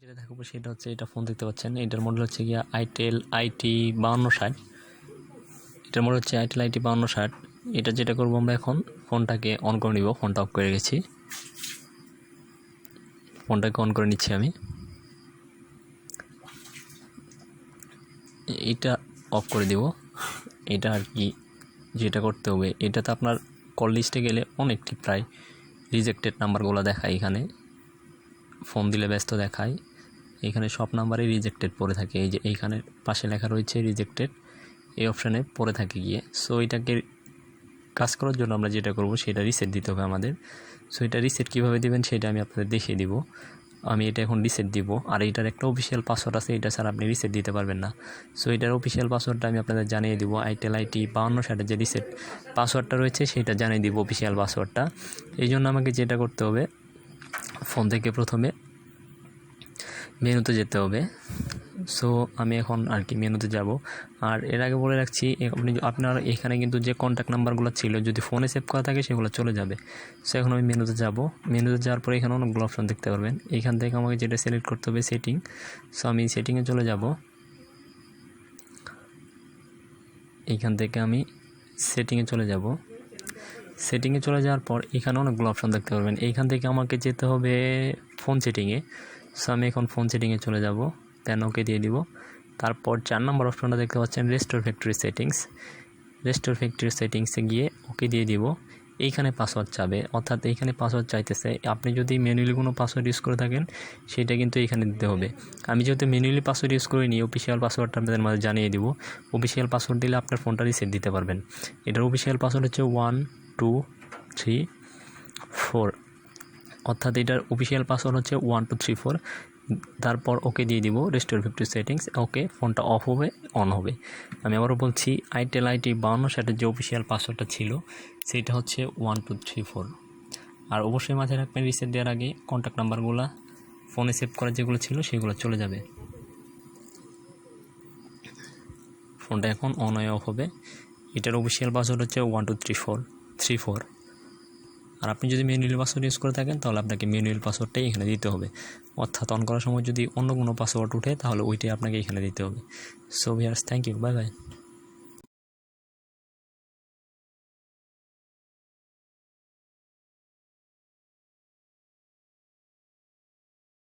যেটা দেখাবো সেটা হচ্ছে এটা ফোন দেখতে পাচ্ছেন, এটার মডেল হচ্ছে গিয়া itel it5260। এটার মডেল হচ্ছে itel it5260। এটা যেটা করবো আমরা এখন ফোনটাকে অন করে নিব। ফোনটা অফ করে গেছি, ফোনটাকে অন করে নিচ্ছি আমি। এটা অফ করে দিব। এটা আর কি যেটা করতে হবে, এটাতে আপনার কল লিস্টে গেলে অনেকটি প্রায় রিজেক্টেড নাম্বারগুলো দেখায়। এখানে ফোন দিলে ব্যস্ত দেখায়, এখানে সব নাম্বারই রিজেক্টেড পড়ে থাকে। এই যে এইখানে পাশে লেখা রয়েছে রিজেক্টেড, এই অপশানে পড়ে থাকে গিয়ে। সো এটাকে কাজ করার জন্য আমরা যেটা করব সেটা রিসেট দিতে হবে আমাদের। সো এটা রিসেট কীভাবে দেবেন সেটা আমি আপনাদের দেখিয়ে দিব। আমি এটা এখন রিসেট দিব, আর এটার একটা অফিসিয়াল পাসওয়ার্ড আছে, এটা ছাড়া আপনি রিসেট দিতে পারবেন না। সো এটার অফিসিয়াল পাসওয়ার্ডটা আমি আপনাদের জানিয়ে দিব। itel it5260 যে রিসেট পাসওয়ার্ডটা রয়েছে সেটা জানিয়ে দিব, অফিসিয়াল পাসওয়ার্ডটা। এই জন্য আমাকে যেটা করতে হবে, ফোন থেকে প্রথমে মেনুতে যেতে হবে। সো আমি এখন আর কি মেনুতে যাব। আর এর আগে বলে রাখছি, আপনার এখানে কিন্তু যে কন্ট্যাক্ট নাম্বারগুলো ছিল যদি ফোনে সেভ করা থাকে সেগুলো চলে যাবে। সো এখন আমি মেনুতে যাব। মেনুতে যাওয়ার পরে এখানে অনেকগুলো অপশন দেখতে পারবেন। এইখান থেকে আমাকে যেটা সিলেক্ট করতে হবে সেটিং। সো আমি সেটিংয়ে চলে যাব। এইখান থেকে আমি সেটিংয়ে চলে যাব। সেটিংয়ে চলে যাওয়ার পর এখানে অনেকগুলো অপশন দেখতে পারবেন। এইখান থেকে আমাকে যেতে হবে ফোন সেটিংয়ে। সো আমি এখন ফোন সেটিংয়ে চলে যাব, দেন ওকে দিয়ে দিব। তারপর 4 নম্বর অপশনটা দেখতে পাচ্ছেন restore factory settings. Restore factory সেটিংসে গিয়ে ওকে দিয়ে দিব। এইখানে পাসওয়ার্ড চাবে, অর্থাৎ এইখানে পাসওয়ার্ড চাইতেছে। আপনি যদি ম্যানুয়ালি কোনো পাসওয়ার্ড ইউজ করে থাকেন সেটা কিন্তু এইখানে দিতে হবে। আমি যেহেতু ম্যানুয়ালি পাসওয়ার্ড ইউজ করিনি, অফিসিয়াল পাসওয়ার্ডটা আপনাদের মাঝে জানিয়ে দিব। অফিসিয়াল পাসওয়ার্ড দিলে আপনার ফোনটা রিসেট দিতে পারবেন। এটার অফিসিয়াল পাসওয়ার্ড হচ্ছে 1 2 3 4, অর্থাৎ এটার অফিসিয়াল পাসওয়ার্ড হচ্ছে 1 2 3 4। তারপর ওকে দিয়ে দিব রেস্টোর ফ্যাক্টরি সেটিংস। ওকে, ফোনটা অফ হবে, অন হবে। আমি আবারও বলছি, itel it5260 যে অফিসিয়াল পাসওয়ার্ডটা ছিল সেটা হচ্ছে 1 2 3 4। আর অবশ্যই মাথায় রাখবেন রিসেট দেওয়ার আগে কন্ট্যাক্ট নাম্বারগুলো ফোনে সেভ করা যেগুলো ছিল সেগুলো চলে যাবে। ফোনটা এখন অন হয়ে অফ হবে। এটার অফিসিয়াল পাসওয়ার্ড হচ্ছে 1 2 3 4। আর আপনি যদি ম্যানুয়াল পাসওয়ার্ড ইউজ করে থাকেন তাহলে আপনাকে ম্যানুয়াল পাসওয়ার্ডটাই এখানে দিতে হবে। অর্থাৎ অন করার সময় যদি অন্য কোনো পাসওয়ার্ড উঠে তাহলে ওইটাই আপনাকে এখানে দিতে হবে। So viewers, thank you, bye by.